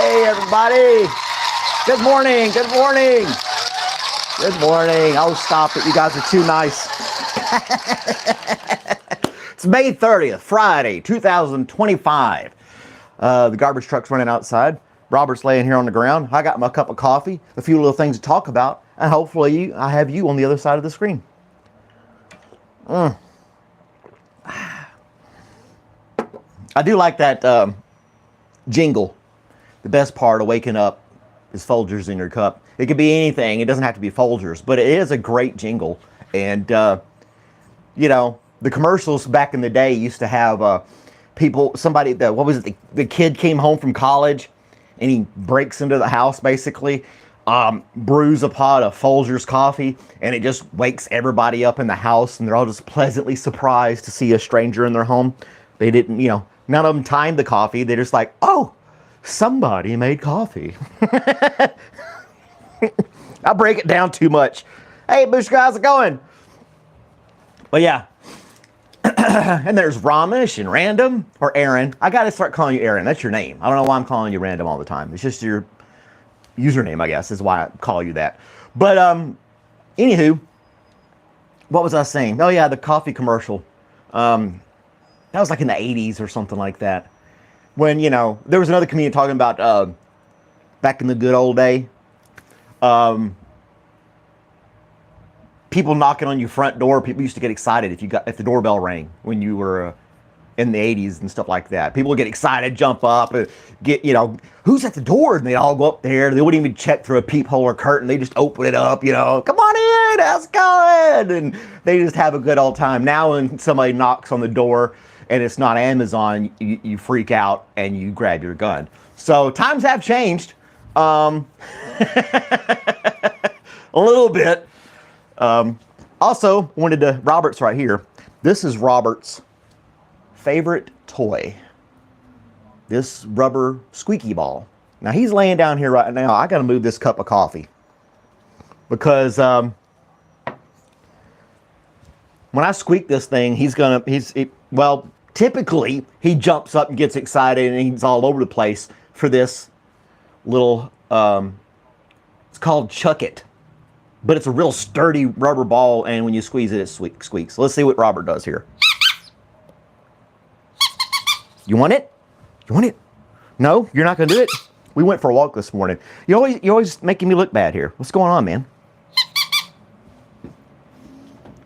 Hey, everybody. Good morning. Good morning. Good morning. Oh, stop it. You guys are too nice. It's May 30th, Friday, 2025. The garbage truck's running outside. Robert's laying here on the ground. I got my cup of coffee, a few little things to talk about, and hopefully I have you on the other side of the screen. I do like that jingle. The best part of waking up is Folgers in your cup. It could be anything. It doesn't have to be Folgers, but it is a great jingle. And, you know, the commercials back in the day used to have people, somebody, what was it? The kid came home from college and he breaks into the house basically, brews a pot of Folgers coffee, and it just wakes everybody up in the house, and they're all just pleasantly surprised to see a stranger in their home. They didn't, you know, none of them timed the coffee. They're just like, oh, somebody made coffee. I break it down too much. Hey, Bush, how's it going? But yeah. And there's Ramesh and Random, or Aaron. I got to start calling you Aaron. That's your name. I don't know why I'm calling you Random all the time. It's just your username, I guess, is why I call you that. But anywho, what was I saying? Oh, yeah, the coffee commercial. That was like in the 80s or something like that. When, you know, there was another comedian talking about back in the good old day, people knocking on your front door. People used to get excited if the doorbell rang when you were in the 80s and stuff like that. People would get excited, jump up, and get, you know, who's at the door? And they'd all go up there. They wouldn't even check through a peephole or curtain. They just open it up, you know, come on in, how's it going? And they just have a good old time. Now when somebody knocks on the door and it's not Amazon, you freak out and you grab your gun. So times have changed a little bit. Also, Robert's right here. This is Robert's favorite toy. This rubber squeaky ball. Now he's laying down here right now. I got to move this cup of coffee because when I squeak this thing, typically he jumps up and gets excited and he's all over the place for this little, it's called Chuck It, but it's a real sturdy rubber ball, and when you squeeze it, it squeaks. Let's see what Robert does here. You want it? You want it? No, you're not gonna do it? We went for a walk this morning. You're always making me look bad here. What's going on, man?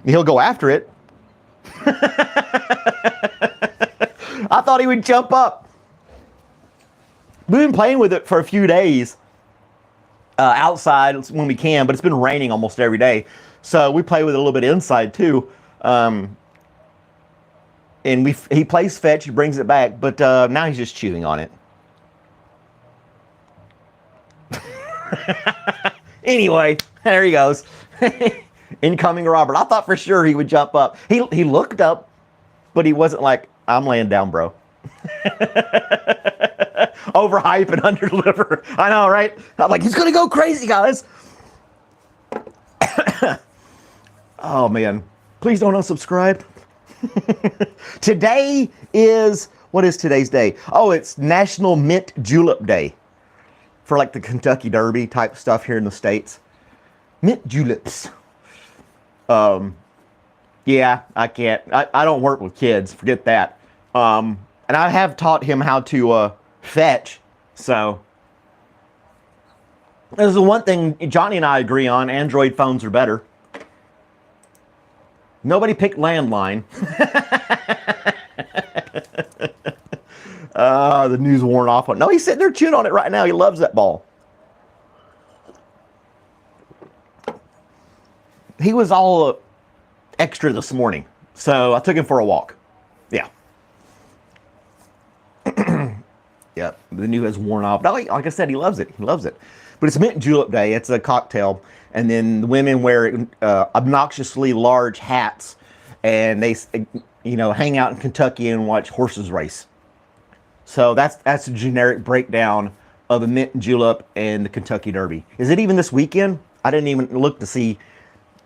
He'll go after it. I thought he would jump up. We've been playing with it for a few days outside when we can, but it's been raining almost every day. So we play with it a little bit inside too. And he plays fetch, he brings it back, but now he's just chewing on it. Anyway, there he goes. Incoming Robert. I thought for sure he would jump up. He looked up, but he wasn't like, I'm laying down, bro. Overhype and underdeliver. I know, right? I'm like, he's gonna go crazy, guys. Oh man, please don't unsubscribe. Today is, what is today's day? Oh, it's National Mint Julep Day for like the Kentucky Derby type stuff here in the States. Mint juleps. Yeah, I can't. I don't work with kids. Forget that. And I have taught him how to fetch. So this is the one thing Johnny and I agree on. Android phones are better. Nobody picked landline. The news worn off on. No, he's sitting there chewing on it right now. He loves that ball. He was all extra this morning, so I took him for a walk. Yeah. Yeah, the new has worn off. Like I said, he loves it. He loves it. But it's Mint Julep Day. It's a cocktail. And then the women wear obnoxiously large hats. And they, you know, hang out in Kentucky and watch horses race. So that's a generic breakdown of the Mint Julep and the Kentucky Derby. Is it even this weekend? I didn't even look to see.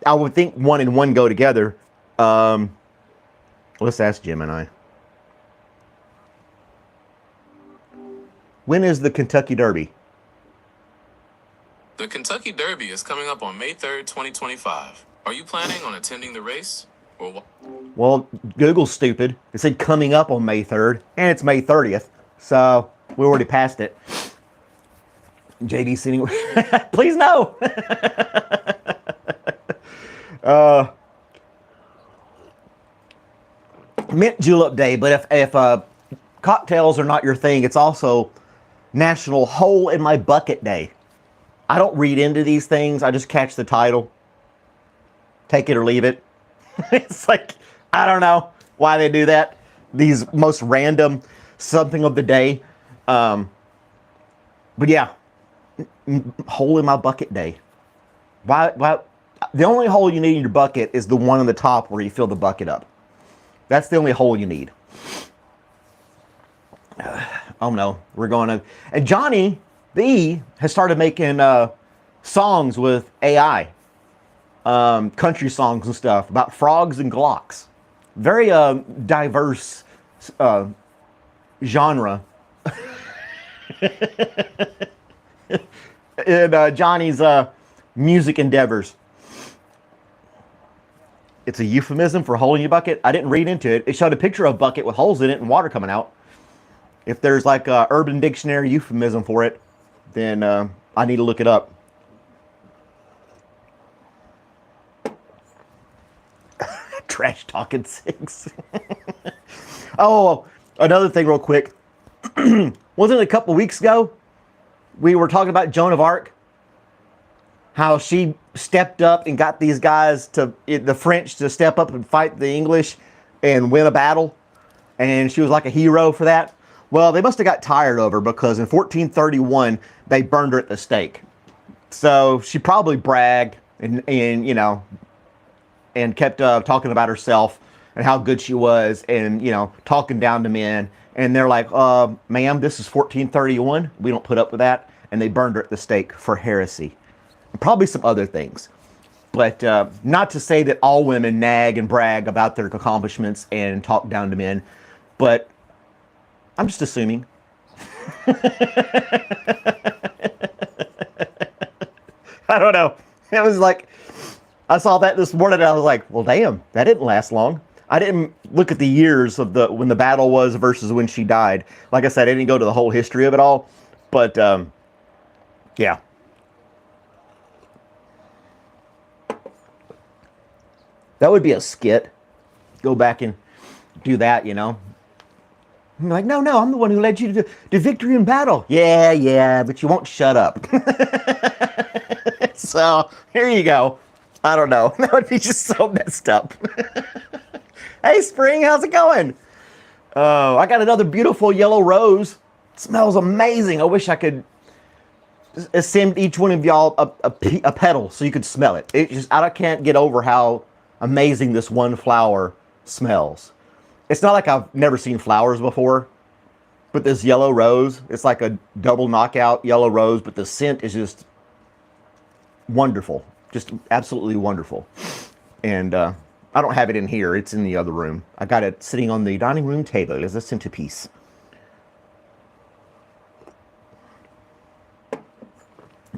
I would think one and one go together. Let's ask Gemini. When is the Kentucky Derby? The Kentucky Derby is coming up on May 3rd, 2025. Are you planning on attending the race? Or Well, Google's stupid. It said coming up on May 3rd, and it's May 30th. So we already passed it. JD sitting. Please no. Mint Julep Day, but if cocktails are not your thing, it's also National Hole in My Bucket Day. I don't read into these things. I just catch the title, take it or leave it. It's like, I don't know why they do that. These most random something of the day. But yeah, hole in my bucket day. Why? The only hole you need in your bucket is the one on the top where you fill the bucket up. That's the only hole you need. Oh no, we're going to. And Johnny B has started making songs with AI, country songs and stuff about frogs and glocks. Very diverse genre. In Johnny's music endeavors. It's a euphemism for hole in your bucket. I didn't read into it. It showed a picture of a bucket with holes in it and water coming out. If there's like a Urban Dictionary euphemism for it, then I need to look it up. Trash talking 6. Oh, another thing real quick. Wasn't it a couple weeks ago we were talking about Joan of Arc? How she stepped up and got these guys, the French, to step up and fight the English and win a battle. And she was like a hero for that. Well, they must have got tired of her because in 1431, they burned her at the stake. So she probably bragged and you know, and kept talking about herself and how good she was and, you know, talking down to men. And they're like, ma'am, this is 1431. We don't put up with that. And they burned her at the stake for heresy. And probably some other things. But not to say that all women nag and brag about their accomplishments and talk down to men. But I'm just assuming. I don't know. It was like, I saw that this morning and I was like, well, damn, that didn't last long. I didn't look at the years of when the battle was versus when she died. Like I said, I didn't go to the whole history of it all. But, yeah. That would be a skit. Go back and do that, you know. I'm like, no, I'm the one who led you to victory in battle. Yeah, but you won't shut up. So, here you go. I don't know. That would be just so messed up. Hey, Spring, how's it going? I got another beautiful yellow rose. It smells amazing. I wish I could send each one of y'all a petal so you could smell it. It just, I can't get over how amazing this one flower smells. It's not like I've never seen flowers before, but this yellow rose, it's like a double knockout yellow rose, but the scent is just wonderful. Just absolutely wonderful. And I don't have it in here. It's in the other room. I got it sitting on the dining room table as a centerpiece.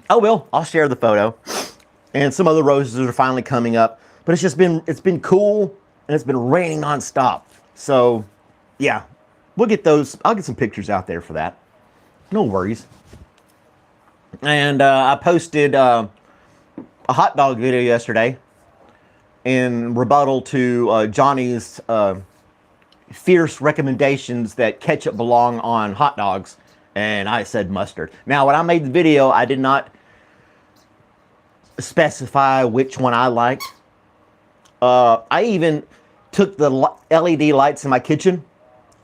Oh, well, I'll share the photo. And some other roses are finally coming up. But it's been cool, and it's been raining nonstop. So, yeah, we'll get those. I'll get some pictures out there for that. No worries. And I posted a hot dog video yesterday in rebuttal to Johnny's fierce recommendations that ketchup belong on hot dogs. And I said mustard. Now, when I made the video, I did not specify which one I liked. I even took the LED lights in my kitchen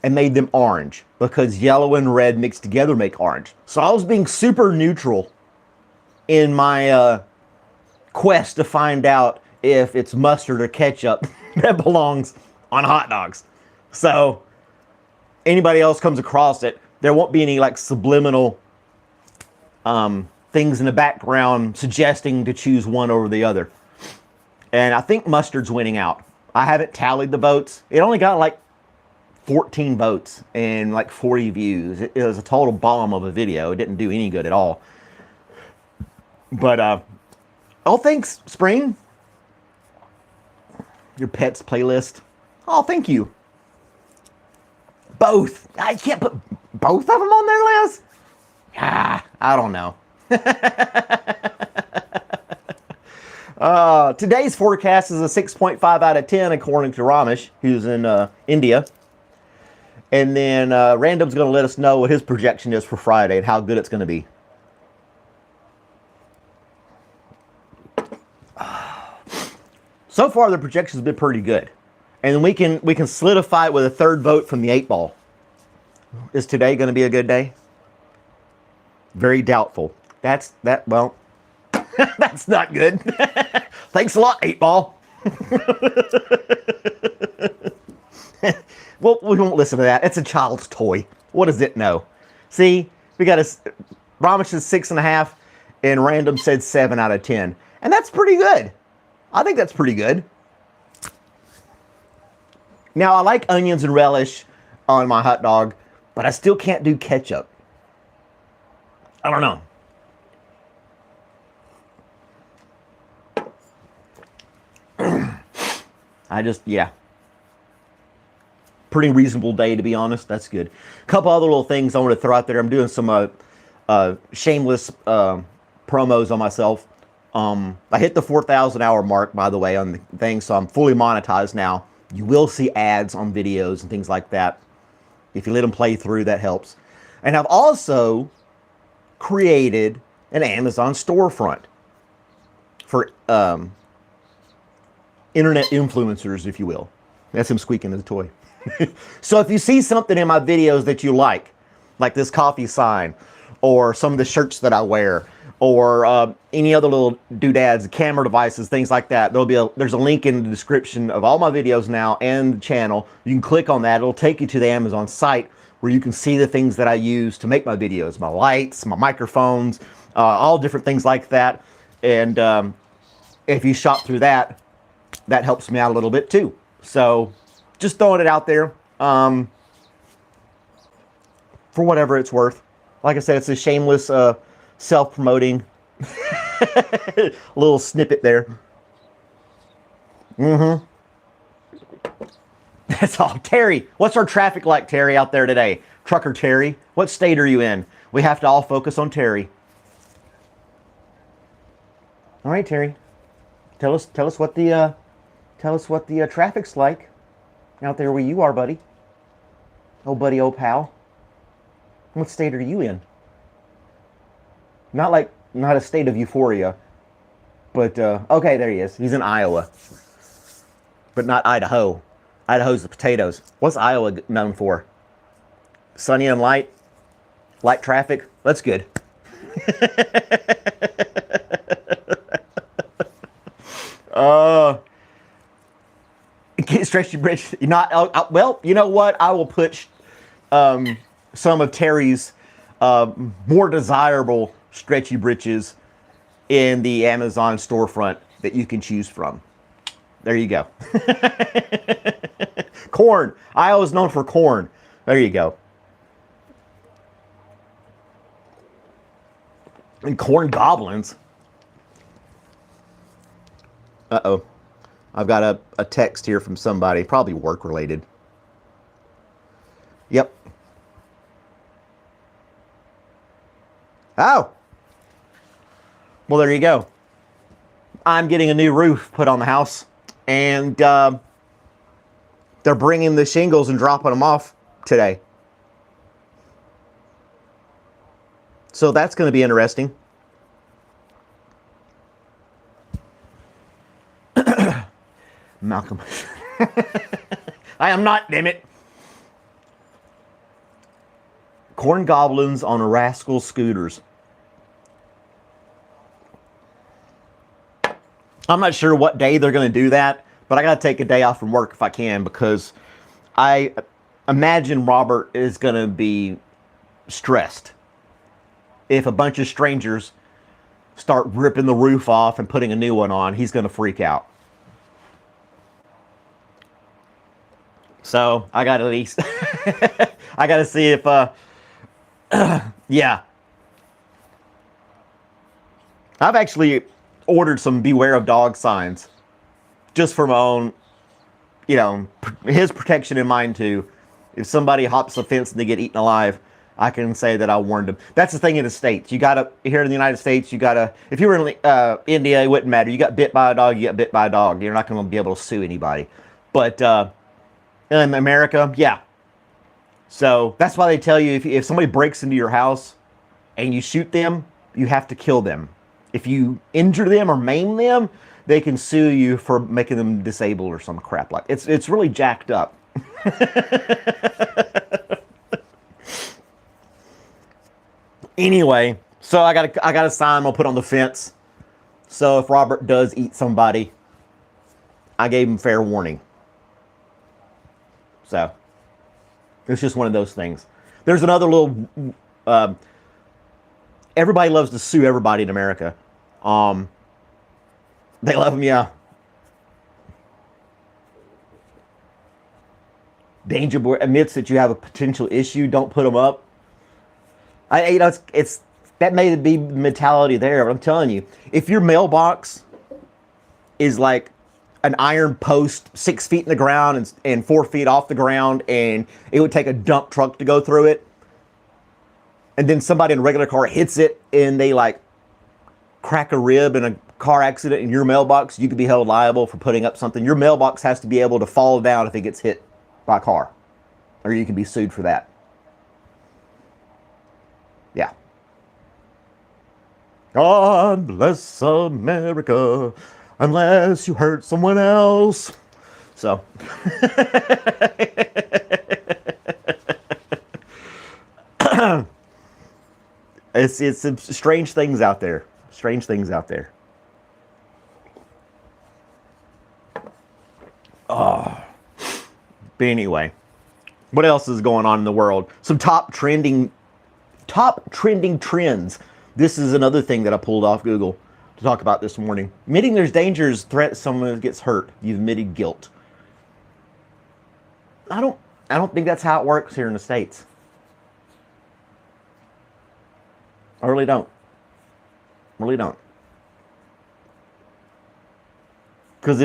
and made them orange because yellow and red mixed together make orange. So I was being super neutral in my quest to find out if it's mustard or ketchup that belongs on hot dogs. So anybody else comes across it, there won't be any like subliminal things in the background suggesting to choose one over the other. And I think mustard's winning out. I haven't tallied the votes. It only got like 14 votes and like 40 views. It was a total bomb of a video. It didn't do any good at all. But, oh, thanks, Spring. Your pets playlist. Oh, thank you. Both. I can't put both of them on their list. I don't know. Today's forecast is a 6.5 out of 10 according to Ramesh, who's in India. And then Random's going to let us know what his projection is for Friday and how good it's going to be. So far, the projection's been pretty good. And we can solidify it with a third vote from the 8 ball. Is today going to be a good day? Very doubtful. Well, that's not good. Thanks a lot, 8 ball. Well, we won't listen to that. It's a child's toy. What does it know? See, we got Ramesh is 6.5, and Random said 7 out of 10. And that's pretty good. I think that's pretty good. Now, I like onions and relish on my hot dog, but I still can't do ketchup. I don't know. Yeah. Pretty reasonable day, to be honest. That's good. A couple other little things I want to throw out there. I'm doing some shameless promos on myself. I hit the 4,000 hour mark, by the way, on the thing, so I'm fully monetized now. You will see ads on videos and things like that. If you let them play through, that helps. And I've also created an Amazon storefront for internet influencers, if you will. That's him squeaking his toy. So if you see something in my videos that you like this coffee sign, or some of the shirts that I wear, or any other little doodads, camera devices, things like that, there's a link in the description of all my videos now and the channel. You can click on that. It'll take you to the Amazon site where you can see the things that I use to make my videos, my lights, my microphones, all different things like that. And if you shop through that, that helps me out a little bit too. So just throwing it out there for whatever it's worth. Like I said, it's a shameless self-promoting little snippet there. That's all. Terry, what's our traffic like, Terry, out there today? Trucker Terry, what state are you in? We have to all focus on Terry. All right, Terry, tell us what the traffic's like out there where you are, buddy. Oh, buddy, oh, pal. What state are you in? Not a state of euphoria, but okay, there he is. He's in Iowa, but not Idaho. Idaho's the potatoes. What's Iowa known for? Sunny and light traffic. That's good. Can't stretch your bridge. You're not. Well, you know what? I will put some of Terry's more desirable stretchy britches in the Amazon storefront that you can choose from. There you go. Corn. Iowa's known for corn. There you go. And corn goblins. Uh-oh. I've got a text here from somebody, probably work related. Yep. Oh. Well, there you go. I'm getting a new roof put on the house, and they're bringing the shingles and dropping them off today. So that's going to be interesting. Malcolm. I am not, damn it. Corn goblins on rascal scooters. I'm not sure what day they're going to do that, but I got to take a day off from work if I can, because I imagine Robert is going to be stressed if a bunch of strangers start ripping the roof off and putting a new one on. He's going to freak out. So I got at least, I got to see if, yeah. I've actually ordered some beware of dog signs just for my own, his protection in mind too. If somebody hops the fence and they get eaten alive, I can say that I warned them. That's the thing in the States. You gotta, here in the United States, you gotta, if you were in India, it wouldn't matter. You got bit by a dog, you got bit by a dog. You're not gonna be able to sue anybody. But in America, yeah. So that's why they tell you if somebody breaks into your house and you shoot them, you have to kill them. If you injure them or maim them, they can sue you for making them disabled or some crap like it's really jacked up. Anyway, so I got a sign I'll put on the fence. So if Robert does eat somebody, I gave him fair warning. So it's just one of those things. There's another little. Everybody loves to sue everybody in America. They love them, yeah. Danger Boy admits that you have a potential issue. Don't put them up. It's that may be mentality there, but I'm telling you, if your mailbox is like an iron post 6 feet in the ground and 4 feet off the ground, and it would take a dump truck to go through it, and then somebody in a regular car hits it and they like crack a rib in a car accident in your mailbox, you could be held liable for putting up something. Your mailbox has to be able to fall down if it gets hit by a car, or you can be sued for that. Yeah. God bless America, unless you hurt someone else. So. It's strange things out there. Strange things out there. Oh. But anyway, what else is going on in the world? Some top trending trends. This is another thing that I pulled off Google to talk about this morning. Admitting there's dangers, threats, someone gets hurt. You've admitted guilt. I don't think that's how it works here in the States. I really don't. Really don't. Because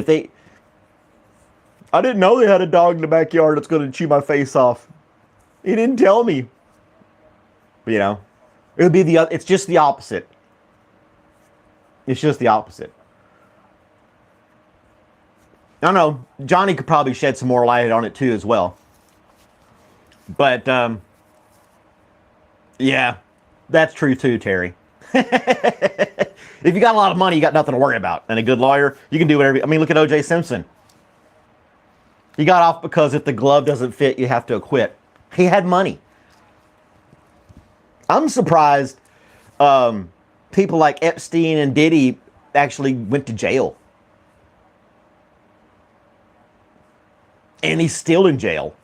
I didn't know they had a dog in the backyard that's going to chew my face off. He didn't tell me. But, it would be it's just the opposite. It's just the opposite. I don't know. Johnny could probably shed some more light on it too as well. But, yeah. That's true too, Terry. If you got a lot of money, you got nothing to worry about. And a good lawyer, you can do whatever. I mean, look at O.J. Simpson. He got off because if the glove doesn't fit, you have to acquit. He had money. I'm surprised people like Epstein and Diddy actually went to jail. And he's still in jail.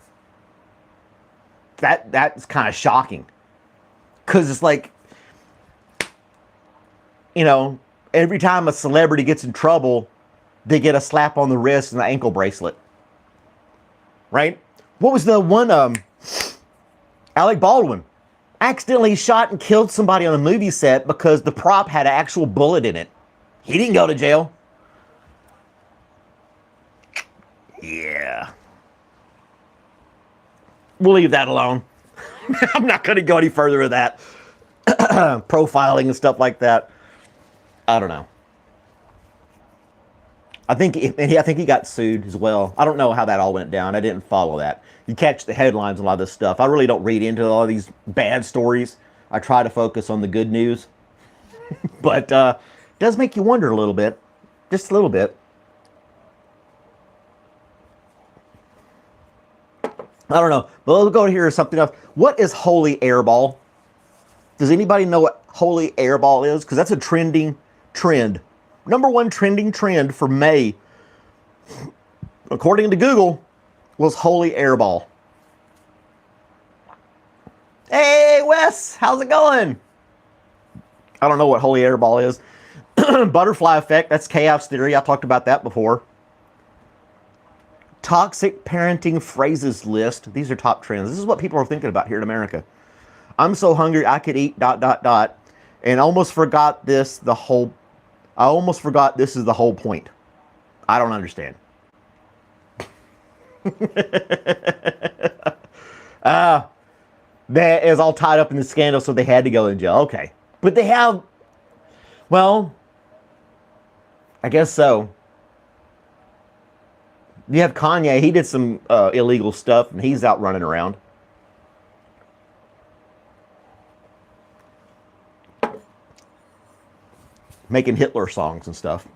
That's kind of shocking. Because it's like, every time a celebrity gets in trouble, they get a slap on the wrist and an ankle bracelet. Right? What was the one, Alec Baldwin accidentally shot and killed somebody on a movie set because the prop had an actual bullet in it. He didn't go to jail. Yeah. We'll leave that alone. I'm not going to go any further with that. Profiling and stuff like that. I don't know. I think he got sued as well. I don't know how that all went down. I didn't follow that. You catch the headlines and a lot of this stuff. I really don't read into all of these bad stories. I try to focus on the good news. But it does make you wonder a little bit. Just a little bit. I don't know. But let's go here to something else. What is holy airball? Does anybody know what holy airball is? Because that's a trending trend. Number one trending trend for May, according to Google, was holy airball. Hey, Wes, how's it going? I don't know what holy airball is. Butterfly effect, that's chaos theory. I talked about that before. Toxic parenting phrases list. These are top trends. This is what people are thinking about here in America. I'm so hungry I could eat ... and almost forgot this the whole. I almost forgot this is the whole point. I don't understand. That is all tied up in the scandal, so they had to go in jail. Okay, but they have. Well, I guess so. You have Kanye. He did some illegal stuff, and he's out running around. Making Hitler songs and stuff.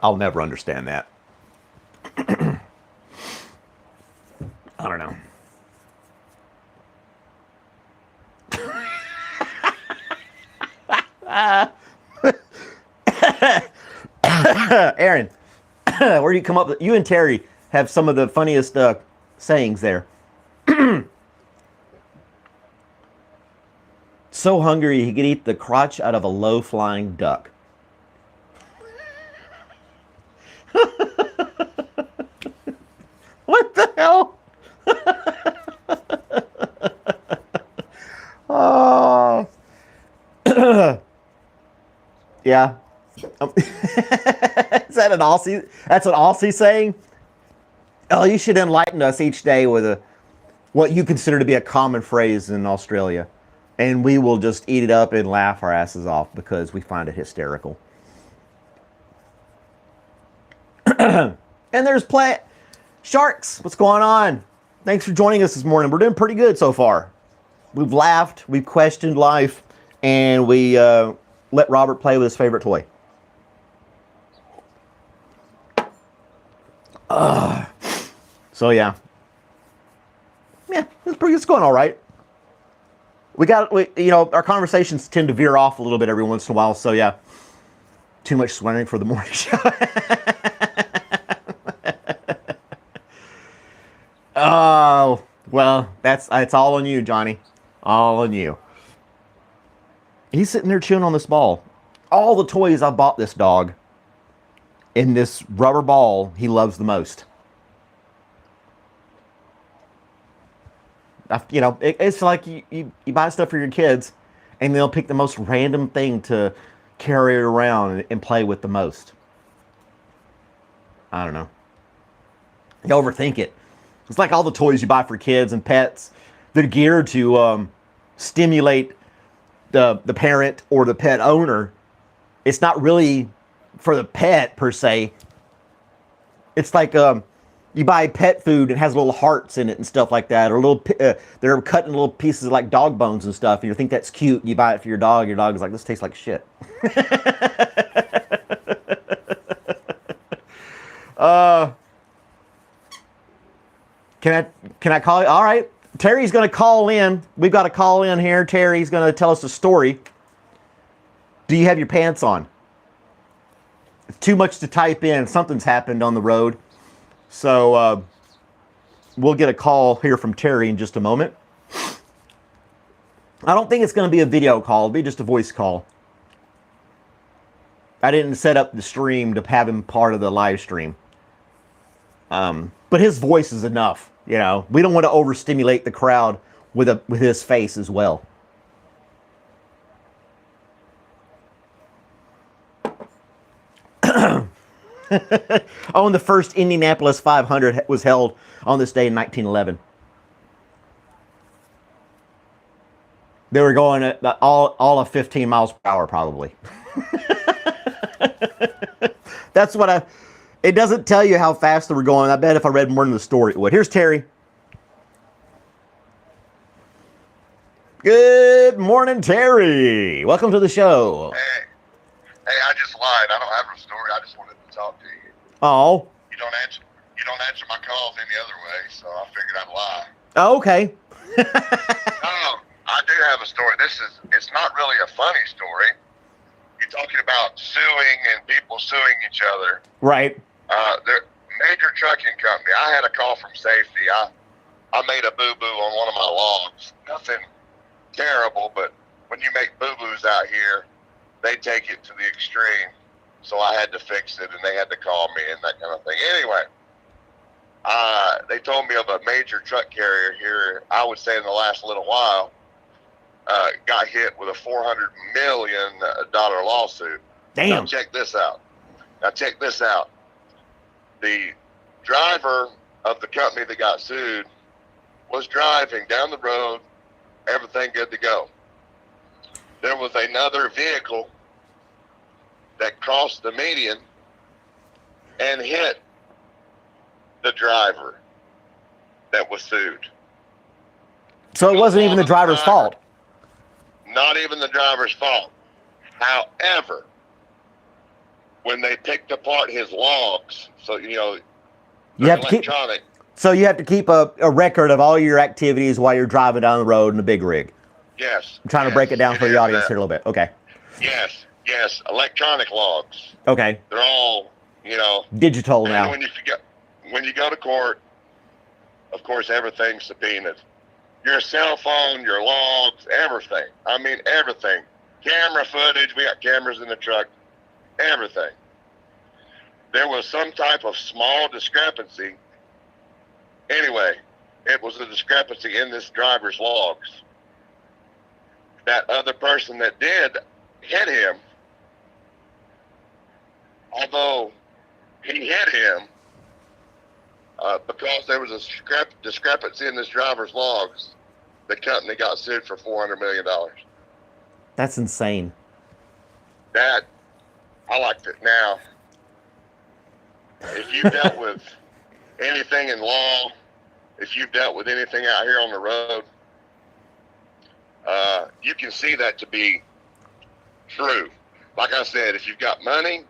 I'll never understand that. I don't know. Aaron, where do you come up with? You and Terry have some of the funniest sayings there. So hungry he could eat the crotch out of a low-flying duck. What the hell? Oh. Yeah. Is that an Aussie? That's an Aussie saying? Oh, you should enlighten us each day with what you consider to be a common phrase in Australia. And we will just eat it up and laugh our asses off because we find it hysterical. And there's Sharks. What's going on? Thanks for joining us this morning. We're doing pretty good so far. We've laughed, we've questioned life, and we let Robert play with his favorite toy. So yeah, it's going all right. Our conversations tend to veer off a little bit every once in a while. So yeah, too much swearing for the morning show. Oh, well, it's all on you, Johnny. All on you. He's sitting there chewing on this ball. All the toys I bought this dog, in this rubber ball he loves the most. It's like you buy stuff for your kids, and they'll pick the most random thing to carry around and play with the most. I don't know. You overthink it. It's like all the toys you buy for kids and pets. They're geared to stimulate the parent or the pet owner. It's not really for the pet per se. It's like you buy pet food and has little hearts in it and stuff like that, or they're cutting little pieces like dog bones and stuff, and you think that's cute, and you buy it for your dog. Your dog is like, this tastes like shit. Can I call you? All right, Terry's going to call in. We've got a call in here. Terry's going to tell us a story. Do you have your pants on? It's too much to type in. Something's happened on the road. So we'll get a call here from Terry in just a moment. I don't think it's going to be a video call. It'll be just a voice call. I didn't set up the stream to have him part of the live stream. But his voice is enough. We don't want to overstimulate the crowd with his face as well. Oh, and the first Indianapolis 500 was held on this day in 1911. They were going at all of 15 miles per hour, probably. That's what it doesn't tell you how fast they were going. I bet if I read more in the story, it would. Here's Terry. Good morning, Terry. Welcome to the show. Hey, I just lied. I don't have a story. I just wanted to talk to you. Oh. You don't answer my calls any other way, so I figured I'd lie. Oh, okay. No, I do have a story. It's not really a funny story. You're talking about suing and people suing each other. Right. The major trucking company. I had a call from safety. I made a boo-boo on one of my logs. Nothing terrible, but when you make boo-boos out here, they take it to the extreme. So I had to fix it, and they had to call me and that kind of thing. Anyway, They told me of a major truck carrier here, I would say in the last little while, got hit with a $400 million lawsuit. Damn. Now check this out. The driver of the company that got sued was driving down the road, everything good to go. There was another vehicle that crossed the median and hit the driver that was sued. So it wasn't even the driver's fault. Not even the driver's fault. However, when they picked apart his logs, so you have to keep. So you have to keep a record of all your activities while you're driving down the road in a big rig. Yes. I'm trying to break it down for the audience here a little bit. Okay. Yes. Electronic logs. Okay. They're all, digital now. When you go to court, of course, everything's subpoenaed. Your cell phone, your logs, everything. I mean, everything. Camera footage. We got cameras in the truck. Everything. There was some type of small discrepancy. Anyway, it was a discrepancy in this driver's logs. That other person that did hit him, although he hit him, because there was a discrepancy in this driver's logs, the company got sued for $400 million. That's insane. I liked it. Now, if you've dealt with anything in law, if you've dealt with anything out here on the road, you can see that to be true. Like I said, if you've got money,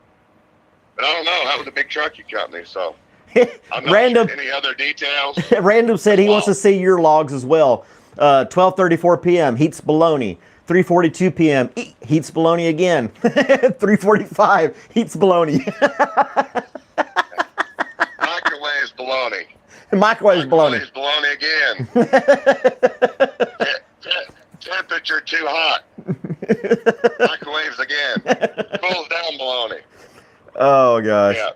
but I don't know, that was a big trucking company, so I'm not Random. sure any other details. Random said he wants to see your logs as well. 12:34 p.m. Heats bologna. 3:42 p.m. Heats bologna again. 3:45 heats bologna. Microwaves bologna. Microwaves bologna. Microwaves bologna again. Temperature too hot. Microwaves again. Cools down bologna. Oh gosh. Yeah.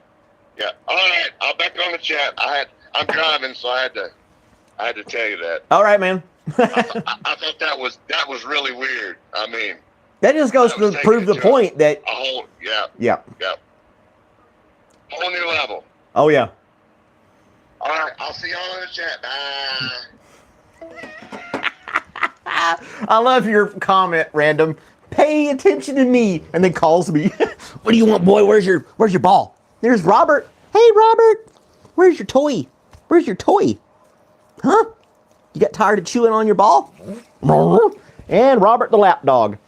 All right, I'll back on the chat. I'm driving, so I had to tell you that. All right, man. I thought that was really weird. I mean, that just goes to prove the point that a whole yeah. Whole new level. Oh yeah. All right, I'll see y'all in the chat. Bye. I love your comment, Random. Pay attention to me, and then calls me. What do you want, boy? Where's your ball? There's Robert. Hey, Robert. Where's your toy? Where's your toy? Huh? You got tired of chewing on your ball? And Robert the lap dog.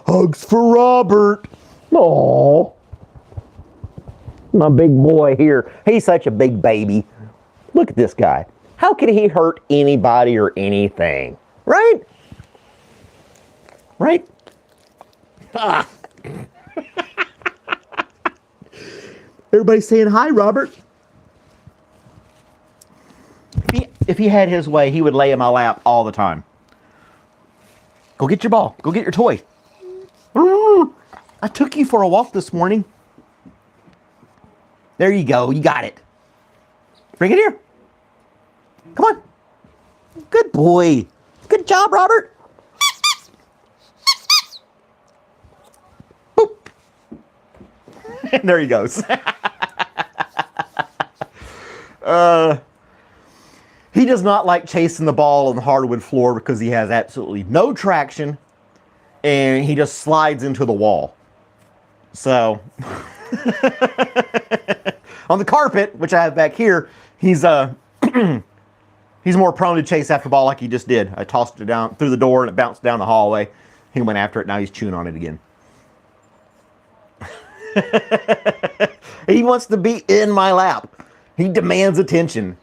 Hugs for Robert. Aww. My big boy here. He's such a big baby. Look at this guy. How could he hurt anybody or anything? Right? Right? Ah. Everybody's saying hi, Robert. If he had his way, he would lay in my lap all the time. Go get your ball. Go get your toy. I took you for a walk this morning. There you go. You got it. Bring it here. Come on. Good boy. Good job, Robert. Boop. And there he goes. He does not like chasing the ball on the hardwood floor because he has absolutely no traction and he just slides into the wall. So on the carpet, which I have back here, he's he's more prone to chase after the ball like he just did. I tossed it down through the door and it bounced down the hallway. He went after it. Now he's chewing on it again. He wants to be in my lap. He demands attention.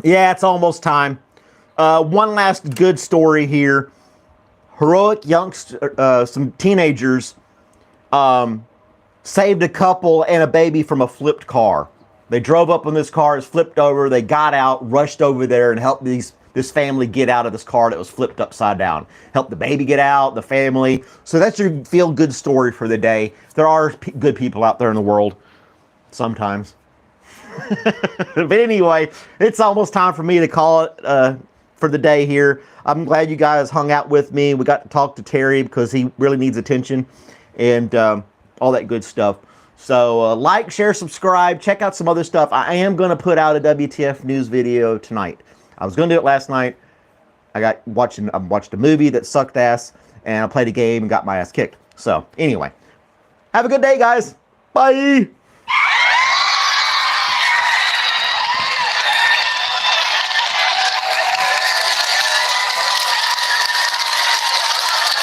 Yeah, it's almost time. One last good story here. Heroic youngster, some teenagers saved a couple and a baby from a flipped car. They drove up in this car, it's flipped over, they got out, rushed over there and helped these this family get out of this car that was flipped upside down. Help the baby get out, the family. So that's your feel-good story for the day. There are good people out there in the world sometimes. But anyway, it's almost time for me to call it for the day here. I'm glad you guys hung out with me. We got to talk to Terry because he really needs attention and all that good stuff. So like, share, subscribe, check out some other stuff. I am going to put out a WTF news video tonight. I was going to do it last night. I watched a movie that sucked ass, and I played a game and got my ass kicked. So anyway, have a good day, guys. Bye.